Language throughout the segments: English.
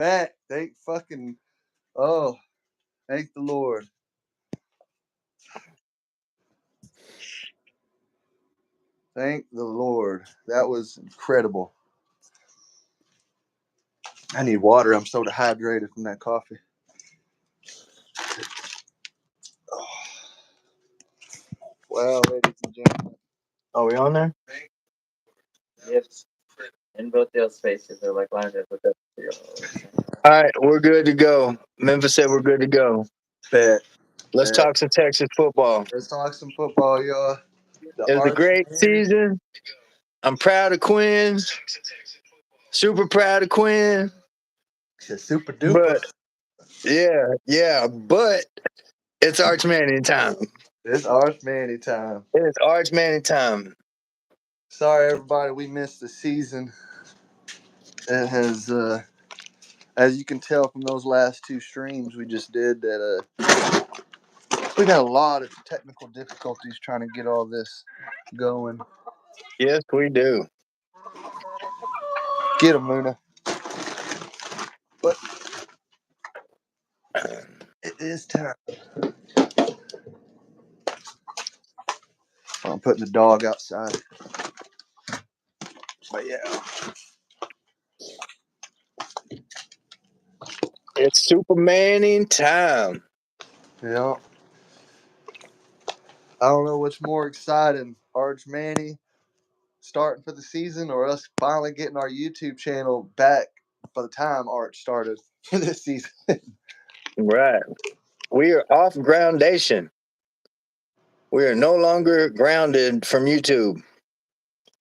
back. Thank fucking oh, thank the Lord. Thank the Lord. That was incredible. I need water. I'm so dehydrated from that coffee. Oh. Well, ladies and gentlemen. Are we on there? Yep. In both those spaces, they're like lined up with the. All right, we're good to go. Memphis said we're good to go. Bet. Let's talk some Texas football. Let's talk some football, y'all. It was a great season. I'm proud of Quinn. Super proud of Quinn. Super duper. But but it's Arch Manning time. It's Arch Manning time. It's Arch Manning time. Sorry, everybody, we missed the season. It has, as you can tell from those last two streams we just did, that we got a lot of technical difficulties trying to get all this going. Yes, we do. Get him, Luna. But it is time. I'm putting the dog outside. But yeah. It's Super Manning time. Yeah. I don't know what's more exciting, Arch Manning starting for the season or us finally getting our YouTube channel back by the time Arch started for this season. Right. We are off groundation. We are no longer grounded from YouTube.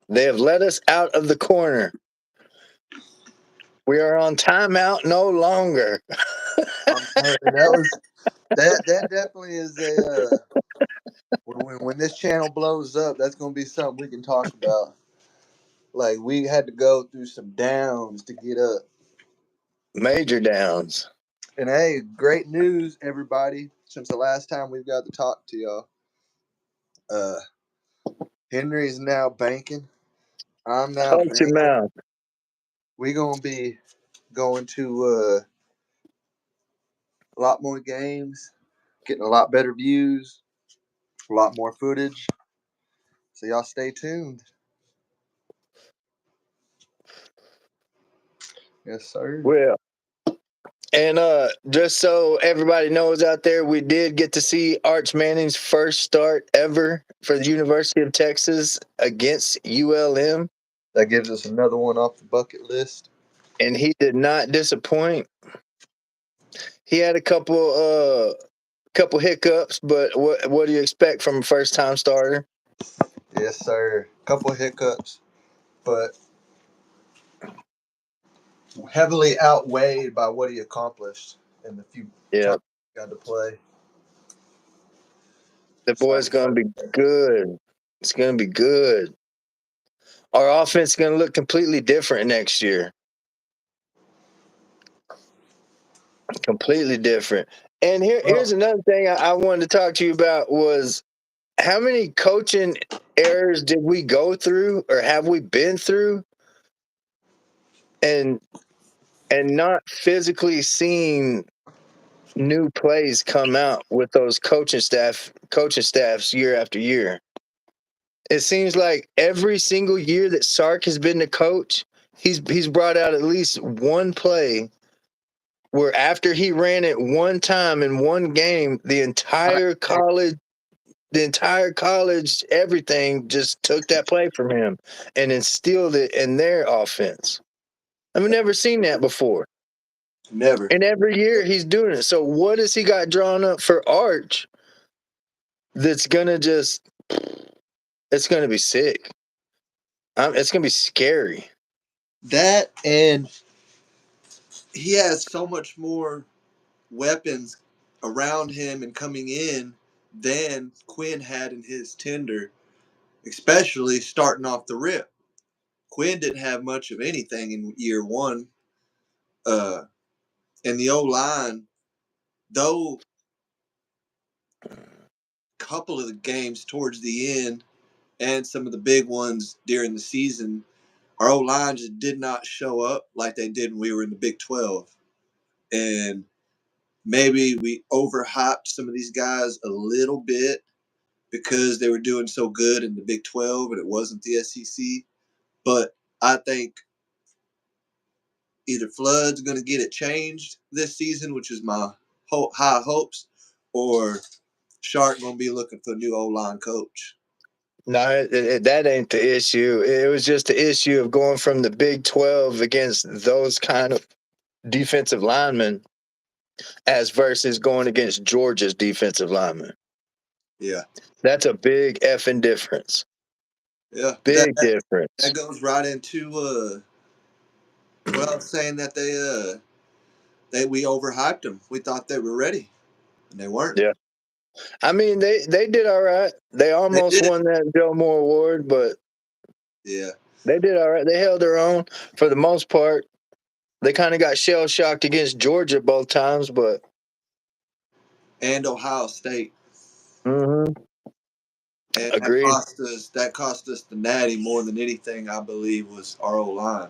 They have let us out of the corner. We are on timeout no longer. That definitely is a when this channel blows up, that's gonna be something we can talk about. Like, we had to go through some downs to get up. Major downs. And hey, great news, everybody! Since the last time we've got to talk to y'all, Henry's now banking. I'm now Shut your banking. mouth. We're gonna be going to a lot more games, getting a lot better views, a lot more footage. So y'all stay tuned. Yes, sir. Well, and just so everybody knows out there, we did get to see Arch Manning's first start ever for the University of Texas against ULM. That gives us another one off the bucket list. And he did not disappoint. He had a couple hiccups, but what do you expect from a first time starter? Yes, sir. Couple hiccups, but heavily outweighed by what he accomplished in the few times he got to play. The boy's going to be good. It's going to be good. Our offense is going to look completely different next year. Completely different. And here's another thing I wanted to talk to you about was how many coaching errors did we go through or have we been through and not physically seeing new plays come out with those coaching staffs year after year. It seems like every single year that Sark has been the coach, he's brought out at least one play where after he ran it one time in one game, the entire college, everything just took that play from him and instilled it in their offense. I've never seen that before. Never. And every year he's doing it. So what has he got drawn up for Arch that's going to it's going to be sick. It's going to be scary. That, and he has so much more weapons around him and coming in than Quinn had in his tender, especially starting off the rip. Quinn didn't have much of anything in year one. And the O-line, though a couple of the games towards the end and some of the big ones during the season, our O-line just did not show up like they did when we were in the Big 12. and maybe we overhyped some of these guys a little bit because they were doing so good in the Big 12 and it wasn't the SEC. But I think either Flood's going to get it changed this season, which is my high hopes, or Shark going to be looking for a new O-line coach. No, that ain't the issue. It was just the issue of going from the Big 12 against those kind of defensive linemen as versus going against Georgia's defensive linemen. Yeah. That's a big effing difference. Yeah. Big difference. That goes right into what I was saying, that we overhyped them. We thought they were ready, and they weren't. Yeah. I mean, they did all right. They almost won that Joe Moore Award, but yeah, they did all right. They held their own for the most part. They kind of got shell-shocked against Georgia both times, but and Ohio State. Mm-hmm. And Agreed. that cost us the Natty more than anything. I believe was our O-line.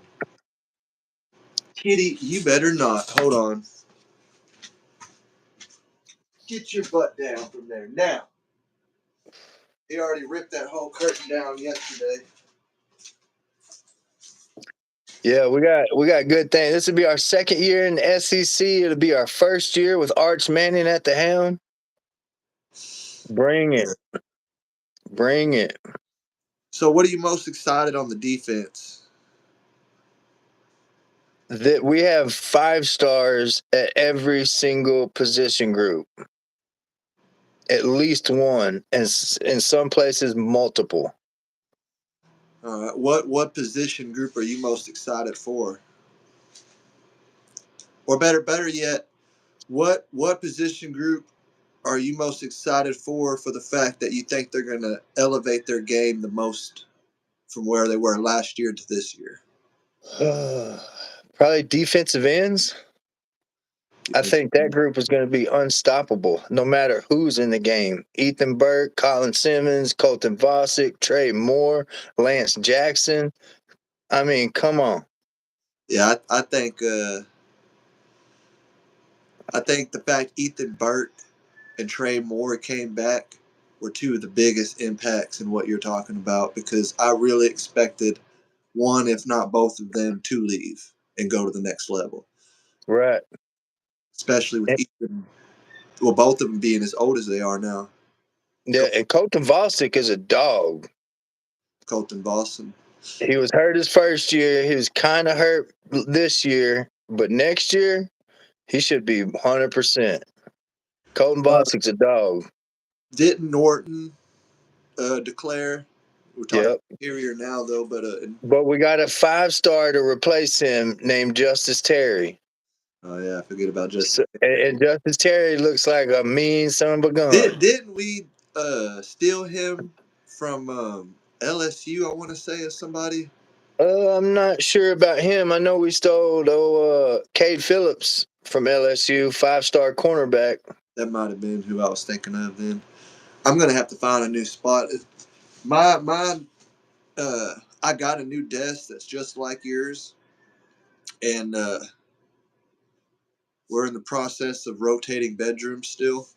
Kitty, you better not. Hold on. Get your butt down from there now. He already ripped that whole curtain down yesterday. Yeah, we got good things. This will be our second year in the SEC. It'll be our first year with Arch Manning at the helm. Bring it. Bring it. So what are you most excited on the defense? That we have 5 stars at every single position group. At least one, and in some places multiple. All right. What position group are you most excited for? Or better yet, what position group are you most excited for the fact that you think they're going to elevate their game the most from where they were last year to this year? Probably defensive ends. I think that group is going to be unstoppable no matter who's in the game. Ethan Burke, Colin Simmons, Colton Vosick, Trey Moore, Lance Jackson. I mean, come on. Yeah, I think the fact Ethan Burke and Trey Moore came back were two of the biggest impacts in what you're talking about, because I really expected one, if not both of them, to leave and go to the next level. Right. Especially with Ethan, well, both of them being as old as they are now. Yeah, and Colton Vosick is a dog. Colton Boston. He was hurt his first year. He was kind of hurt this year, but next year he should be 100%. Colton Vosick's a dog. Didn't Norton declare? We're talking Yep. interior now, though, But we got a 5-star to replace him named Justice Terry. Oh yeah, forget about Justice. And Justice Terry looks like a mean son of a gun. Didn't we steal him from LSU? I want to say, as somebody. I'm not sure about him. I know we stole Cade Phillips from LSU, 5-star cornerback. That might have been who I was thinking of then. I'm gonna have to find a new spot. My I got a new desk that's just like yours, and we're in the process of rotating bedrooms still,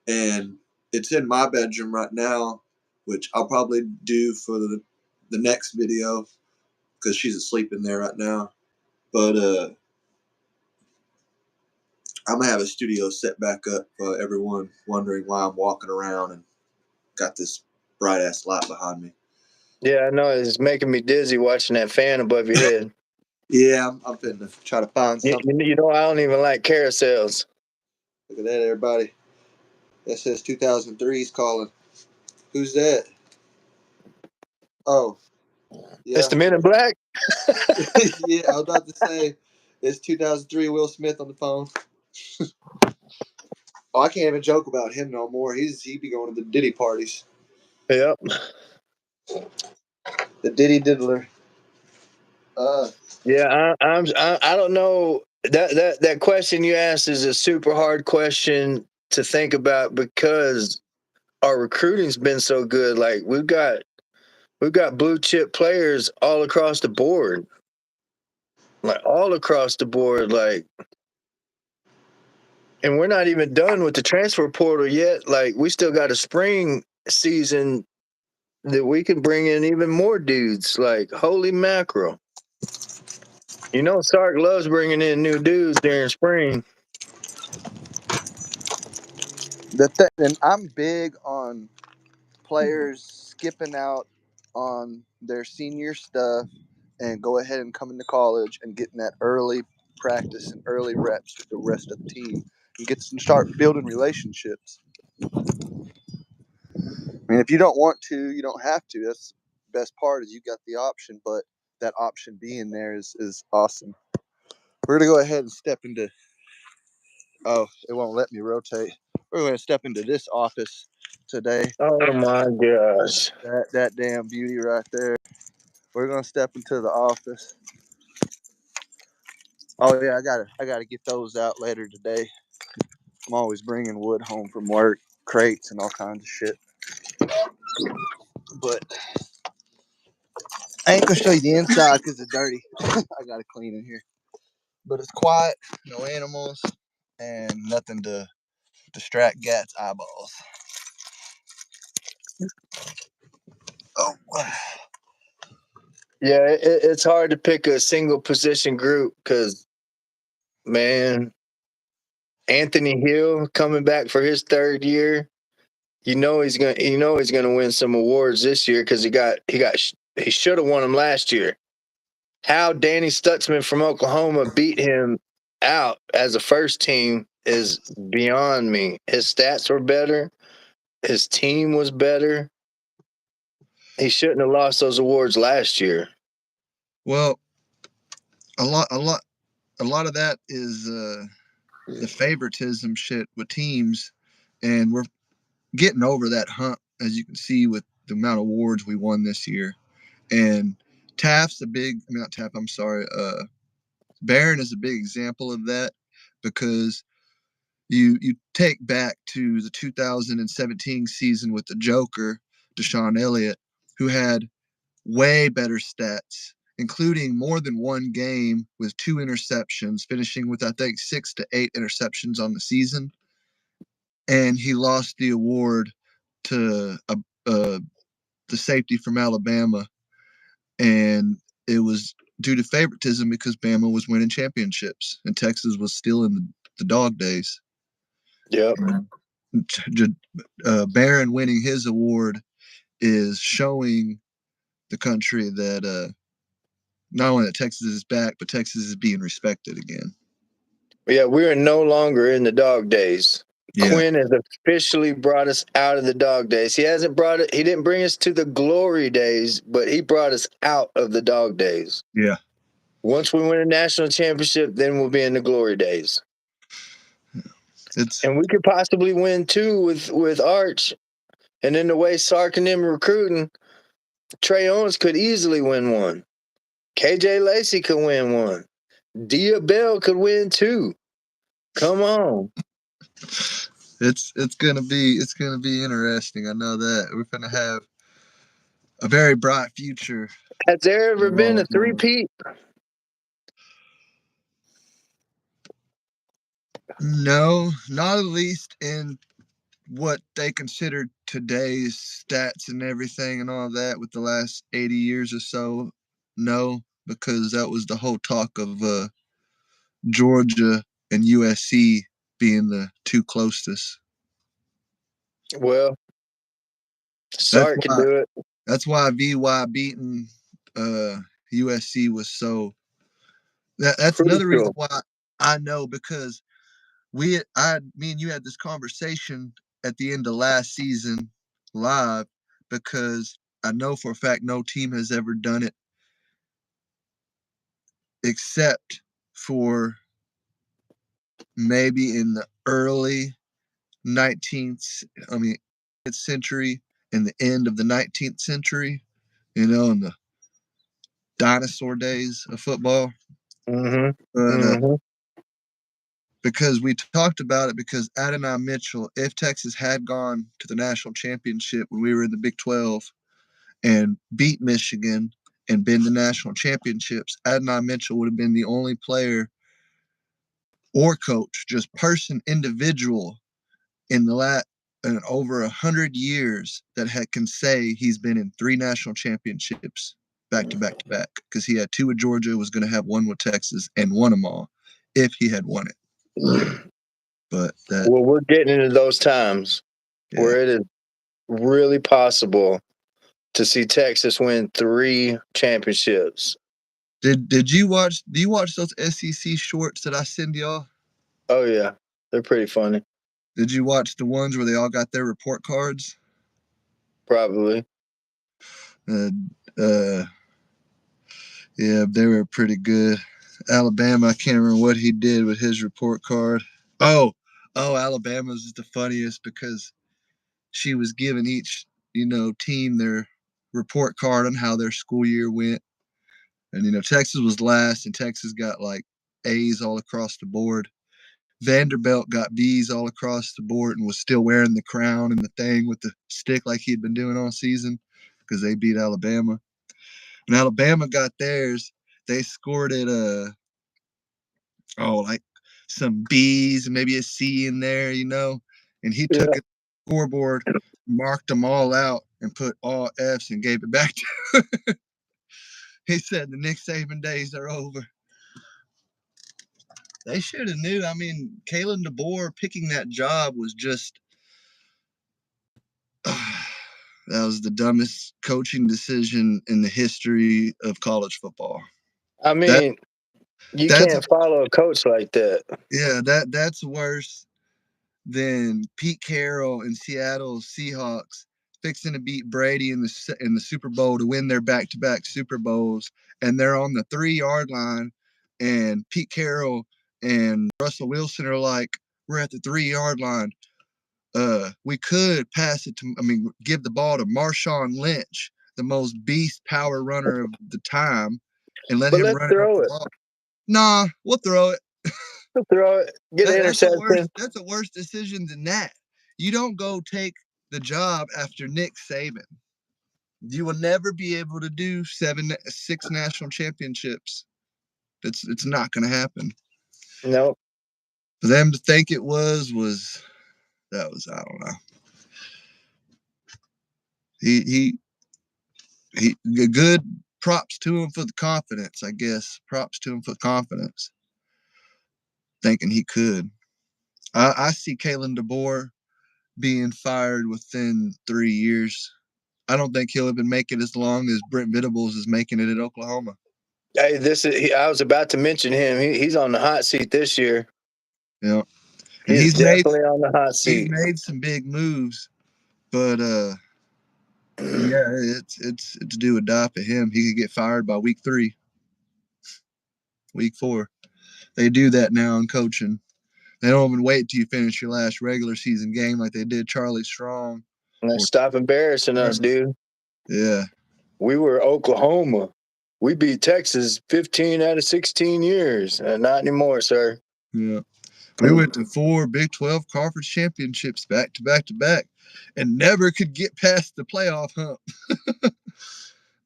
and it's in my bedroom right now, which I'll probably do for the next video because she's asleep in there right now. But I'm gonna have a studio set back up for everyone wondering why I'm walking around and got this bright ass light behind me. Yeah, I know. It's making me dizzy watching that fan above your head. Yeah, I'm finna try to find something. You know, I don't even like carousels. Look at that, everybody. That says 2003's calling. Who's that? Oh, yeah. It's the Men in Black. Yeah, I was about to say it's 2003 Will Smith on the phone. Oh, I can't even joke about him no more. He be going to the Diddy parties. Yep. The Diddy Diddler. Yeah, I don't know. That question you asked is a super hard question to think about because our recruiting's been so good. Like we've got blue chip players all across the board. Like all across the board. Like And we're not even done with the transfer portal yet. Like, we still got a spring season that we can bring in even more dudes. Like, holy mackerel. You know, Sark loves bringing in new dudes during spring. And I'm big on players skipping out on their senior stuff and go ahead and coming to college and getting that early practice and early reps with the rest of the team and get to start building relationships. I mean, if you don't want to, you don't have to. That's the best part is you got the option, but that option being there is awesome. We're gonna go ahead and step into. Oh, it won't let me rotate. We're going to step into this office today. Oh my gosh. That damn beauty right there. We're gonna step into the office. Oh yeah, I gotta get those out later today. I'm always bringing wood home from work, crates and all kinds of shit. But I ain't gonna show you the inside because it's dirty. I gotta clean in here. But it's quiet, no animals, and nothing to distract Gat's eyeballs. Oh, Yeah, it's hard to pick a single position group because, man, Anthony Hill coming back for his third year. He's gonna win some awards this year because he should have won them last year. How Danny Stutzman from Oklahoma beat him out as a first team is beyond me. His stats were better. His team was better. He shouldn't have lost those awards last year. well, a lot of that is the favoritism shit with teams, and we're getting over that hump, as you can see with the amount of awards we won this year. And Taft's a big, I mean, not Taft, I'm sorry, Barron is a big example of that because you take back to the 2017 season with the Joker, Deshaun Elliott, who had way better stats, including more than one game with 2 interceptions, finishing with, I think, 6 to 8 interceptions on the season. And he lost the award to the safety from Alabama. And it was due to favoritism because Bama was winning championships and Texas was still in the dog days. Yep. Barron winning his award is showing the country that not only that Texas is back, but Texas is being respected again. Yeah, we're no longer in the dog days. Yeah. Quinn has officially brought us out of the dog days. He didn't bring us to the glory days, but he brought us out of the dog days. Yeah. Once we win a national championship, then we'll be in the glory days. And we could possibly win two with Arch. And then the way Sark and them recruiting, Trey Owens could easily win one. KJ Lacey could win one. Dia Bell could win two. Come on. It's gonna be interesting. I know that we're gonna have a very bright future. Has there ever been a three-peat? No, not at least in what they consider today's stats and everything and all that with the last 80 years or so. No, because that was the whole talk of Georgia and USC being the two closest. Well, Sark can do it. That's why VY beating USC was so. That's crucial. Another reason why I know, because me and you had this conversation at the end of last season live, because I know for a fact no team has ever done it except for maybe in the early 19th, century and the end of the 19th century, in the dinosaur days of football. Mm-hmm. But because we talked about it, because Adonai Mitchell, if Texas had gone to the national championship when we were in the Big 12 and beat Michigan and been the national championships, Adonai Mitchell would have been the only player or coach, just person, individual in over 100 years that can say he's been in 3 national championships back to back to back, because he had 2 with Georgia, was going to have 1 with Texas, and won them all if he had won it. But well, we're getting into those times where it is really possible to see Texas win 3 championships. Did you watch? Do you watch those SEC shorts that I send y'all? Oh yeah, they're pretty funny. Did you watch the ones where they all got their report cards? Probably. Yeah, they were pretty good. Alabama, I can't remember what he did with his report card. Oh, Alabama's is the funniest because she was giving each, team their report card on how their school year went. And, Texas was last, and Texas got like A's all across the board. Vanderbilt got B's all across the board and was still wearing the crown and the thing with the stick like he'd been doing all season because they beat Alabama. And Alabama got theirs. They scored it, like some B's and maybe a C in there, And he took it scoreboard, marked them all out, and put all F's and gave it back to him. He said the Nick Saban days are over. They should have knew. I mean, Kalen DeBoer picking that job was just that was the dumbest coaching decision in the history of college football. I mean, you That's can't follow a coach like that. Yeah, that's worse than Pete Carroll and Seattle Seahawks fixing to beat Brady in the Super Bowl to win their back-to-back Super Bowls, and they're on the 3-yard line, and Pete Carroll and Russell Wilson are like, "We're at the 3-yard line. We could give the ball to Marshawn Lynch, the most beast power runner of the time, and let But him let's run it up throw the it. ball." Nah, we'll throw it. Let's throw it. Get an interception. That's a worse decision than that. You don't go take the job after Nick Saban. You will never be able to do 6 national championships. It's not going to happen. No. For them to think it was I don't know. He good props to him for the confidence, I guess. Props to him for confidence. Thinking he could. I see Kalen DeBoer being fired within 3 years. I don't think he'll even make it as long as Brent Venables is making it at Oklahoma. Hey, I was about to mention him. He's on the hot seat this year. Yeah, and he's definitely on the hot seat. He's made some big moves, but yeah, it's do or die for him. He could get fired by week 3, week 4. They do that now in coaching. They don't even wait till you finish your last regular season game like they did Charlie Strong. Stop embarrassing us, dude. Yeah. We were Oklahoma. We beat Texas 15 out of 16 years. Not anymore, sir. Yeah. We went to 4 Big 12 conference championships back to back to back and never could get past the playoff hump.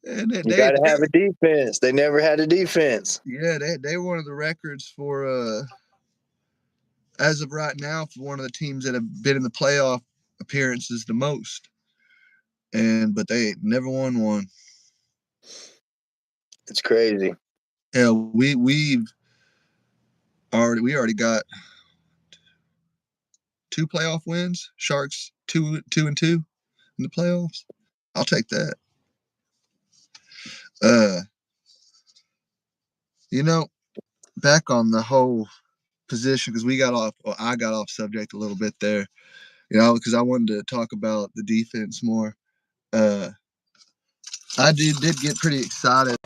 And you got to have a defense. They never had a defense. Yeah, they were one of the records for, as of right now, for one of the teams that have been in the playoff appearances the most. But they never won one. It's crazy. Yeah, we already got 2 playoff wins. Sharks 2-2 in the playoffs. I'll take that. Back on the whole position, because I got off subject a little bit there, because I wanted to talk about the defense more. I did get pretty excited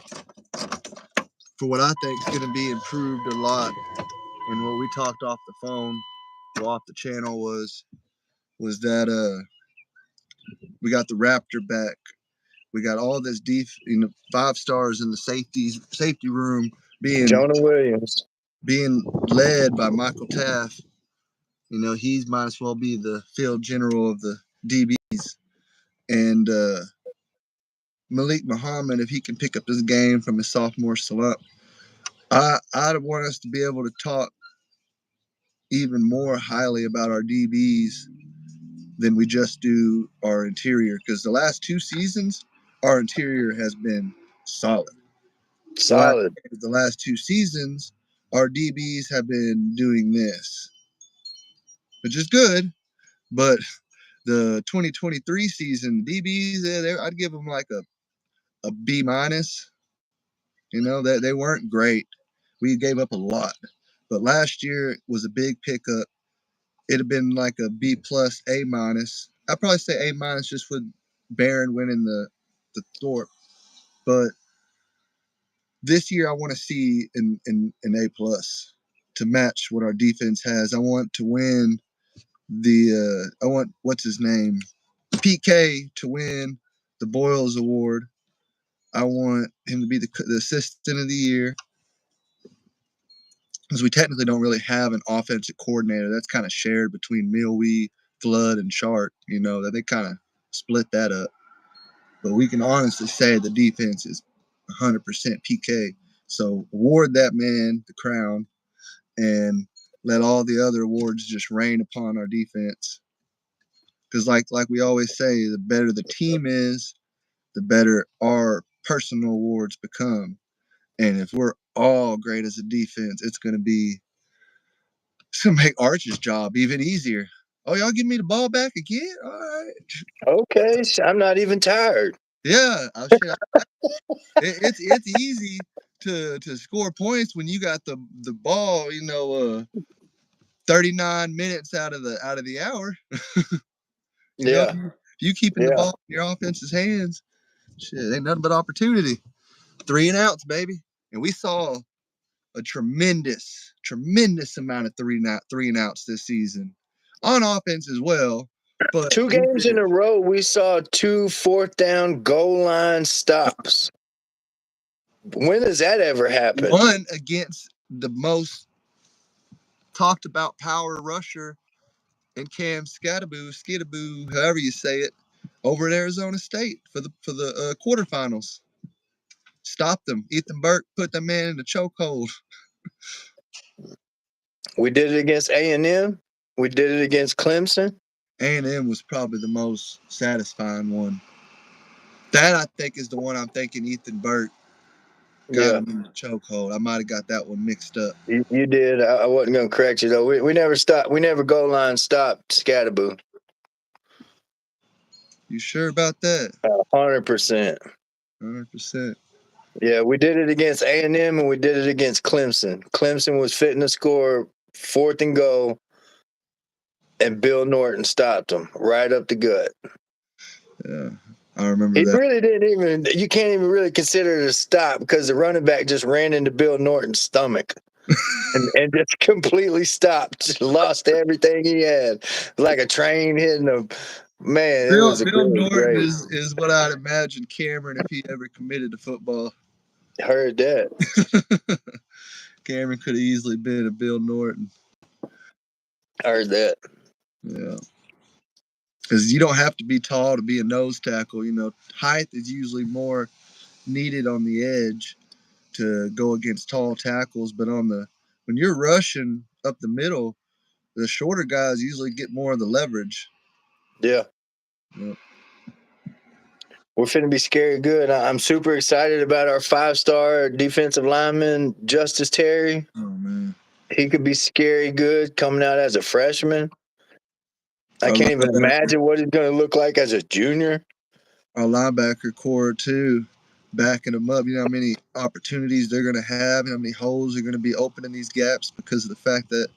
for what I think is going to be improved a lot. And what we talked off the phone, off the channel, was that we got the Raptor back. We got all this 5 stars in the safety room Jonah Williams being led by Michael Taft. He might as well be the field general of the DBs. And Malik Muhammad, if he can pick up his game from his sophomore slump, I'd want us to be able to talk even more highly about our DBs than we just do our interior, because the last 2 seasons, our interior has been solid. Solid. The last 2 seasons, our DBs have been doing this, which is good, but the 2023 season DBs, I'd give them like a B minus. You know, they weren't great. We gave up a lot, but last year was a big pickup. It'd have been like a B plus, A minus. I'd probably say A minus just with Barron winning the Thorpe. But this year I want to see an A plus to match what our defense has. I want to win I want, what's his name, PK to win the Boyles Award. I want him to be the assistant of the year, because we technically don't really have an offensive coordinator. That's kind of shared between Milwee, Flood, and Sharp. You know, that they kind of split that up. But we can honestly say the defense is 100% PK. So award that man the crown and let all the other awards just rain upon our defense. Because like we always say, the better the team is, the better our personal awards become. And if we're all great as a defense, it's going to make Arch's job even easier. Oh, y'all give me the ball back again? All right. Okay, I'm not even tired. Yeah, it's easy to score points when you got the ball, 39 minutes out of the hour. Yeah. You keeping the ball in your offense's hands, shit, ain't nothing but opportunity. 3 and outs, baby. And we saw a tremendous amount of three and outs this season on offense as well. But 2 games in a row, we saw 2 4th down goal line stops. When does that ever happen? One against the most talked about power rusher and Cam Skidaboo, however you say it, over at Arizona State for the quarterfinals. Stopped them. Ethan Burke put the man in the chokehold. We did it against A&M. We did it against Clemson. A&M was probably the most satisfying one. That, I think, is the one I'm thinking Ethan Burke got him in the chokehold. I might have got that one mixed up. You did. I wasn't going to correct you, though. We never stopped. We never goal line stopped Scatterboo. You sure about that? 100%. 100%. Yeah, we did it against A&M and we did it against Clemson. Clemson was fitting to score 4th and goal, and Bill Norton stopped him right up the gut. Yeah, I remember He that. really didn't even. You can't even really consider it a stop because the running back just ran into Bill Norton's stomach. and just completely stopped, lost everything he had, like a train hitting him. Man, it was a Bill Norton great. is what I'd imagine Cameron if he ever committed to football. Heard that. Cameron could have easily been a Bill Norton. Heard that. Yeah. Because you don't have to be tall to be a nose tackle. Height is usually more needed on the edge to go against tall tackles. But when you're rushing up the middle, the shorter guys usually get more of the leverage. Yeah. Yep. We're finna be scary good. I'm super excited about our 5-star defensive lineman, Justice Terry. Oh, man. He could be scary good coming out as a freshman. I can't even imagine what he's going to look like as a junior. Our linebacker core, too, backing them up. You know how many opportunities they're going to have, how many holes are going to be open in these gaps because of the fact that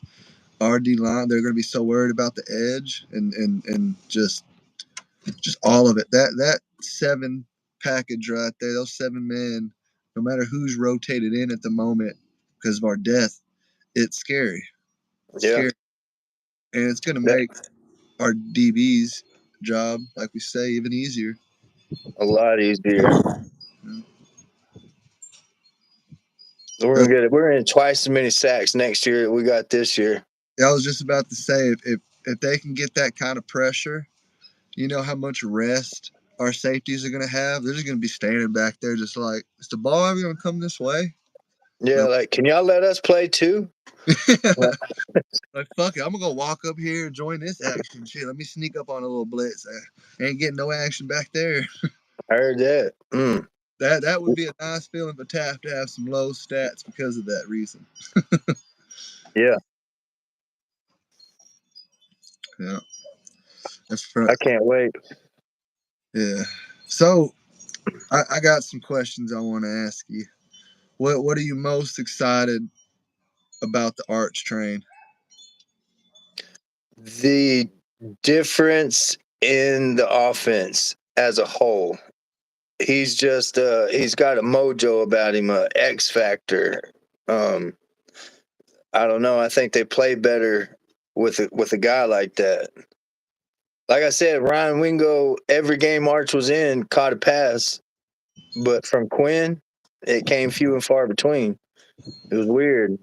our D-line, they're going to be so worried about the edge and just all of it. That 7 package right there, those 7 men, no matter who's rotated in at the moment because of our depth, it's scary. Scary. And it's going to make our DB's job, like we say, even easier. A lot easier. We're gonna get it. We're in twice as many sacks next year that we got this year. I was just about to say, if they can get that kind of pressure, you know how much rest our safeties are going to have? They're just going to be standing back there just like, is the ball ever going to come this way? Yeah, like, can y'all let us play too? Like, fuck it, I'm gonna go walk up here and join this action. Shit, let me sneak up on a little blitz. Ain't getting no action back there. I heard that. That would be a nice feeling for Taft to have some low stats because of that reason. Yeah, Yeah, that's I can't wait. yeah. So I got some questions I want to ask you. What are you most excited about the Arch train? The difference in the offense as a whole. He's just he's got a mojo about him, a X factor. Um, I don't know. I think they play better with a guy like that. Like I said, Ryan Wingo, every game Arch was in, caught a pass, but from Quinn, it came few and far between. It was weird.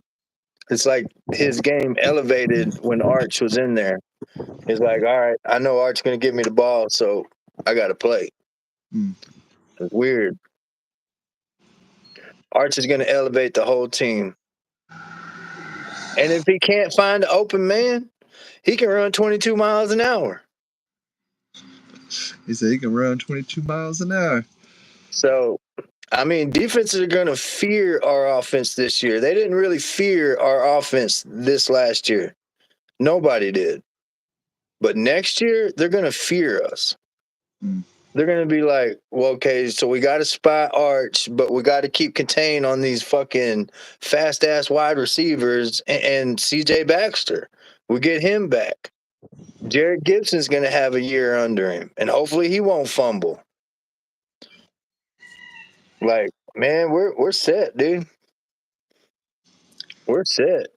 It's like his game elevated when Arch was in there. It's like, all right, I know Arch's going to give me the ball, so I got to play. Hmm. It's weird. Arch is going to elevate the whole team. And if he can't find an open man, he can run 22 miles an hour. He said he can run 22 miles an hour. So, I mean, defenses are going to fear our offense this year. They didn't really fear our offense this last year. Nobody did. But next year, they're going to fear us. Hmm. They're going to be like, well, okay, so we got to spy Arch, but we got to keep contained on these fucking fast ass wide receivers and CJ Baxter. We get him back. Jared Gibson's going to have a year under him, and hopefully he won't fumble. Like, man, we're set, dude. We're set.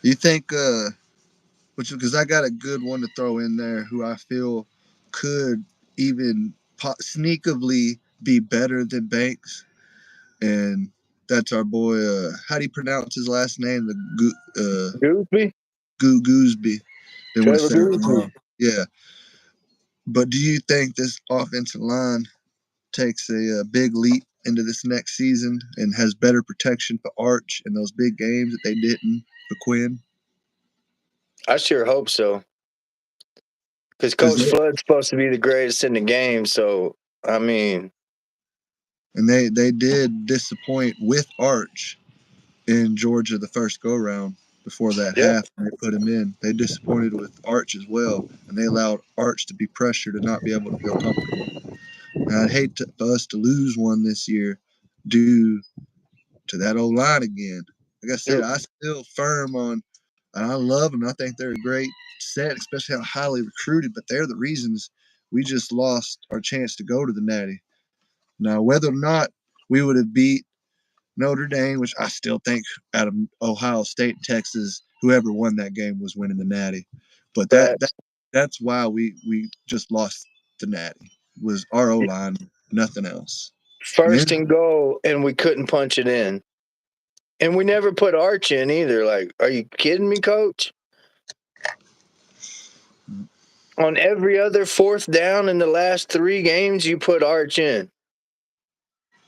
You think because I got a good one to throw in there who I feel could even sneakily be better than Banks, and that's our boy. How do you pronounce his last name? Goofy? Gooseby. They want to Trevor say it Goofy. wrong. Yeah, but do you think this offensive line takes a big leap into this next season and has better protection for Arch in those big games that they didn't for Quinn? I sure hope so. Because Because Coach Flood's supposed to be the greatest in the game, so, I mean. and they did disappoint with Arch in Georgia the first go round. Before that Yeah. half, they put him in. They disappointed with Arch as well, and they allowed Arch to be pressured and not be able to feel comfortable. And I'd hate for us to lose one this year due to that old line again. Like I said, I still firm on, and I love them. I think they're a great set, especially how highly recruited. But they're the reasons we just lost our chance to go to the Natty. Now, whether or not we would have beat Notre Dame, which I still think out of Ohio State, Texas, whoever won that game was winning the Natty. But Facts. that's why we just lost the Natty. Was our O line, nothing else. And then First and goal, and we couldn't punch it in. And we never put Arch in either. Like, are you kidding me, Coach? On every other fourth down in the last 3 games, you put Arch in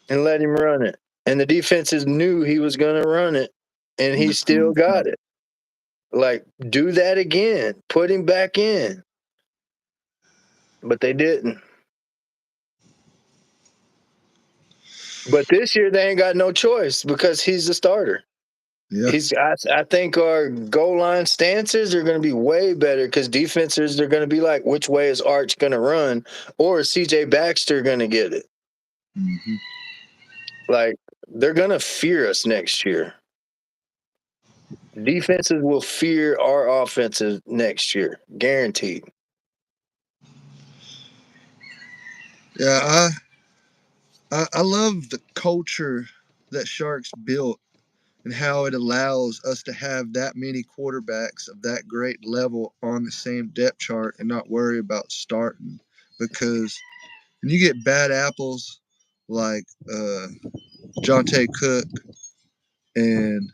and let him run it. And the defenses knew he was going to run it, and he still got it. Like, do that again. Put him back in. But they didn't. But this year, they ain't got no choice because he's the starter. yeah. I think our goal line stances are going to be way better because defenses are going to be like, which way is Arch going to run, or is CJ Baxter going to get it? Mm-hmm. Like, they're going to fear us next year. Defenses will fear our offenses next year, guaranteed. Yeah, I love the culture that Sharks built and how it allows us to have that many quarterbacks of that great level on the same depth chart and not worry about starting. Because when you get bad apples like Jonte Cook, and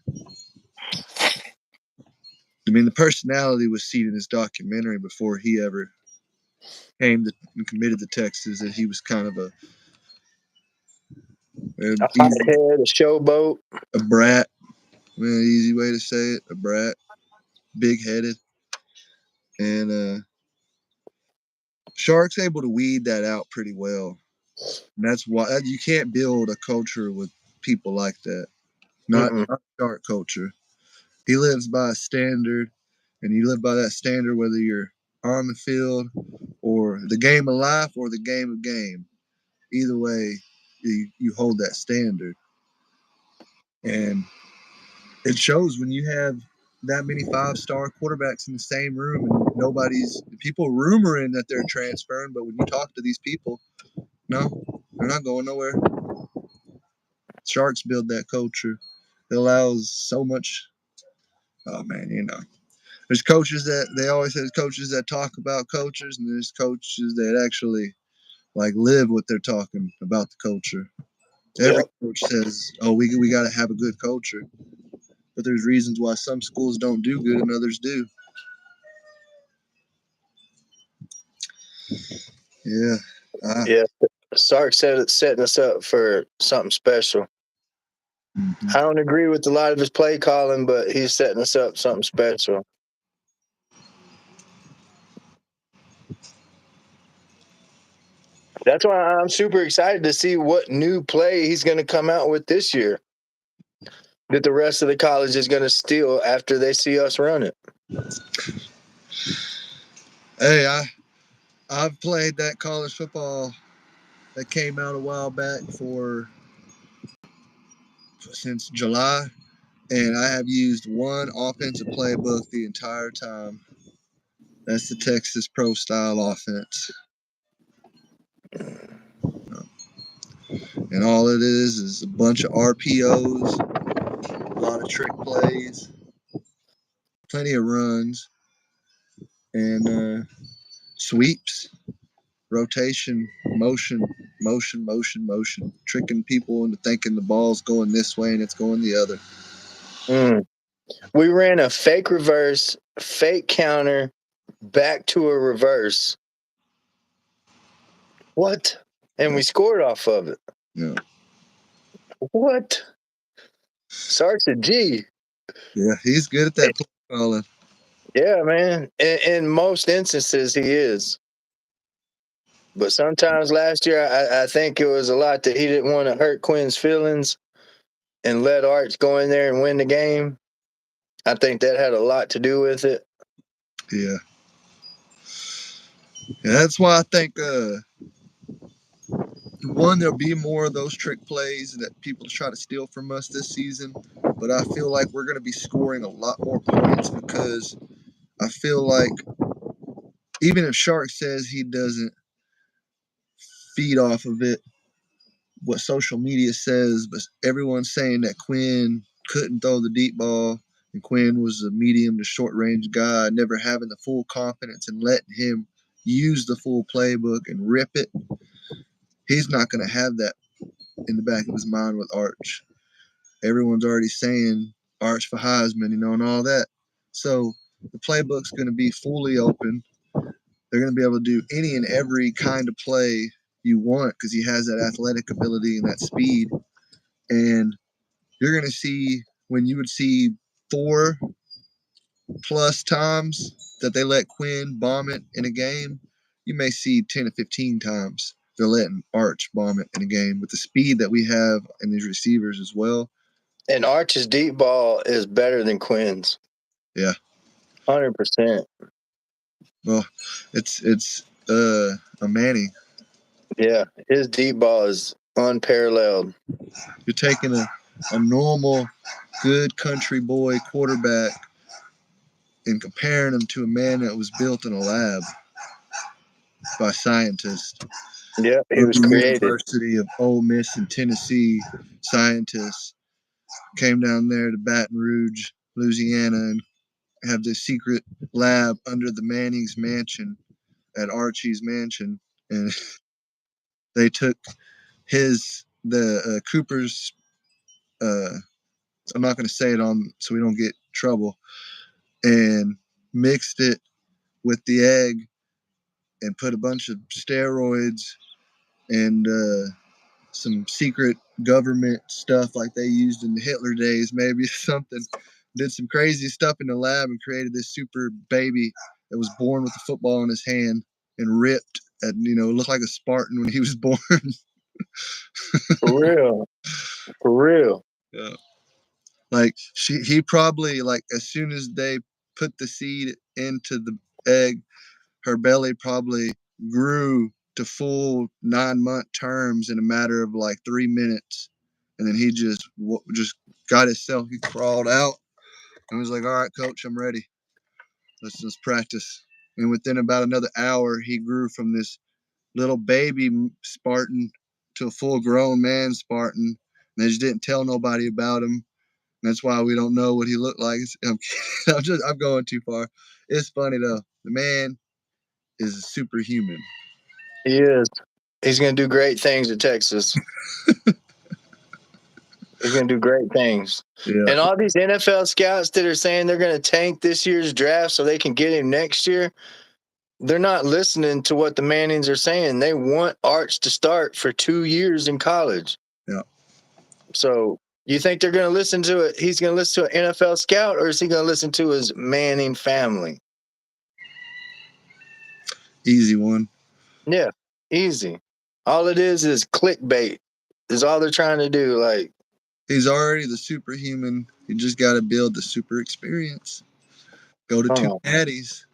I mean, the personality was seen in his documentary before he ever came to, and committed to Texas, that he was kind of A easy, hothead, a showboat. a brat. I mean, an easy way to say it, a brat, big-headed. And Shark's able to weed that out pretty well. And that's why you can't build a culture with people like that. Not Shark culture. He lives by a standard, and you live by that standard whether you're on the field or the game of life or the game of game. Either way, you hold that standard. And it shows when you have that many 5-star quarterbacks in the same room and nobody's people rumoring that they're transferring, but when you talk to these people, no, they're not going nowhere. Sharks build that culture. It allows so much. Oh man, there's coaches that they always say there's coaches that talk about coaches, and there's coaches that actually like live what they're talking about the culture. Every Yep. coach says, "Oh, we got to have a good culture," but there's reasons why some schools don't do good and others do. Yeah, Yeah. Sark said it's setting us up for something special. I don't agree with a lot of his play calling, but he's setting us up something special. That's why I'm super excited to see what new play he's going to come out with this year that the rest of the college is going to steal after they see us run it. Hey, I've played that college football that came out a while back since July, and I have used one offensive playbook the entire time. That's the Texas Pro style offense. And all it is a bunch of RPOs, a lot of trick plays, plenty of runs, and sweeps, rotation, motion, tricking people into thinking the ball's going this way and it's going the other. We ran a fake reverse, fake counter, back to a reverse. What? And we scored off of it. Yeah. What? Sark's a G. Yeah, he's good at that play calling. Yeah, man. In most instances, he is. But sometimes last year, I think it was a lot that he didn't want to hurt Quinn's feelings and let Arch go in there and win the game. I think that had a lot to do with it. Yeah. That's why I think one, there'll be more of those trick plays that people try to steal from us this season. But I feel like we're going to be scoring a lot more points because I feel like even if Shark says he doesn't feed off of it, what social media says, but everyone's saying that Quinn couldn't throw the deep ball and Quinn was a medium to short range guy, never having the full confidence and letting him use the full playbook and rip it. He's not going to have that in the back of his mind with Arch. Everyone's already saying Arch for Heisman, and all that. So the playbook's going to be fully open. They're going to be able to do any and every kind of play you want because he has that athletic ability and that speed. And you're going to see when you would see 4+ times that they let Quinn bomb it in a game, you may see 10 to 15 times they're letting Arch bomb it in a game with the speed that we have in these receivers as well. And Arch's deep ball is better than Quinn's. Yeah. 100%. Well, it's a Manning. Yeah, his deep ball is unparalleled. You're taking a normal, good country boy quarterback and comparing him to a man that was built in a lab by scientists. Yeah, he was The created. University of Ole Miss and Tennessee scientists came down there to Baton Rouge, Louisiana, and have this secret lab under the Manning's mansion at Archie's mansion, and they took the Cooper's. I'm not going to say it on so we don't get trouble, and mixed it with the egg and put a bunch of steroids and some secret government stuff like they used in the Hitler days, maybe something. Did some crazy stuff in the lab and created this super baby that was born with a football in his hand and ripped and looked like a Spartan when he was born. For real. For real. Yeah. Like he probably, like, as soon as they put the seed into the egg, her belly probably grew to full 9-month terms in a matter of like 3 minutes, and then he just got himself. He crawled out and was like, "All right, coach, I'm ready. Let's practice." And within about another hour, he grew from this little baby Spartan to a full grown man Spartan. And they just didn't tell nobody about him. That's why we don't know what he looked like. I'm going too far. It's funny though. The man is a superhuman. He is. He's going to do great things at Texas. He's going to do great things. Yeah. And all these NFL scouts that are saying they're going to tank this year's draft so they can get him next year, they're not listening to what the Mannings are saying. They want Arch to start for 2 years in college. Yeah. So you think they're going to listen to it? He's going to listen to an NFL scout, or is he going to listen to his Manning family? Easy one. Yeah, easy. All it is clickbait. Is all they're trying to do. Like, he's already the superhuman. You just got to build the super experience. Go to 2 natties.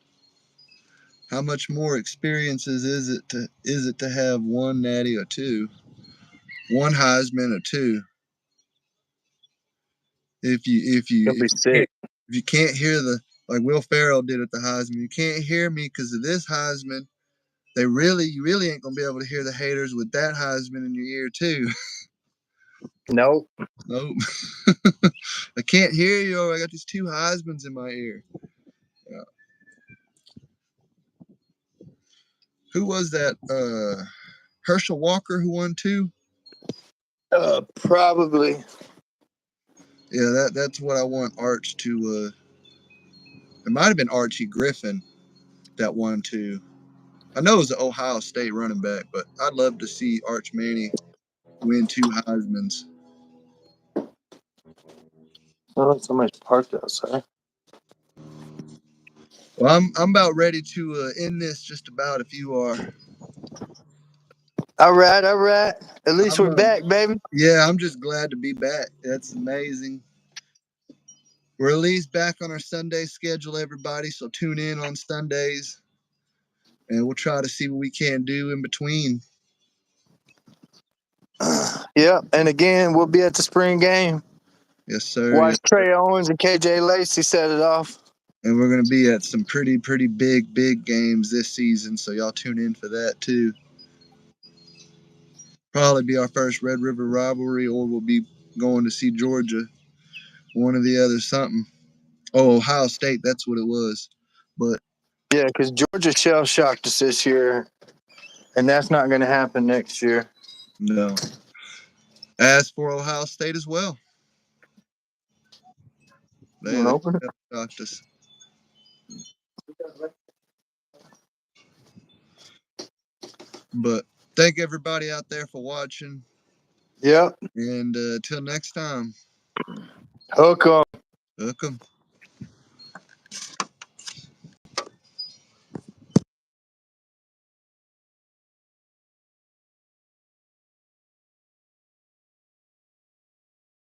How much more experiences is it to have 1 natty or 2, 1 Heisman or 2? If he'll be sick. you can't hear like Will Ferrell did at the Heisman, you can't hear me because of this Heisman. You really ain't gonna be able to hear the haters with that Heisman in your ear too. Nope. I can't hear you. I got these 2 Heismans in my ear. Yeah. Who was that? Herschel Walker, who won 2? Probably. Yeah, that's what I want Arch to. It might have been Archie Griffin that won 2. I know it was the Ohio State running back, but I'd love to see Arch Manning win 2 Heismans. Oh, somebody's parked outside. Well, I'm about ready to end this. Just about, if you are. All right. At least we're back, baby. Yeah, I'm just glad to be back. That's amazing. We're at least back on our Sunday schedule, everybody. So tune in on Sundays, and we'll try to see what we can do in between. Yeah, and again, we'll be at the spring game. Yes, sir. Watch Yes, Trey Owens and KJ Lacey set it off. And we're going to be at some pretty big games this season, so y'all tune in for that too. Probably be our first Red River rivalry, or we'll be going to see Georgia. One or the other, something. Oh, Ohio State, that's what it was. But yeah, because Georgia shell shocked us this year, and that's not going to happen next year. No. As for Ohio State as well. They shocked us. But thank everybody out there for watching. Yep. And till next time. Hook 'em. Hook 'em.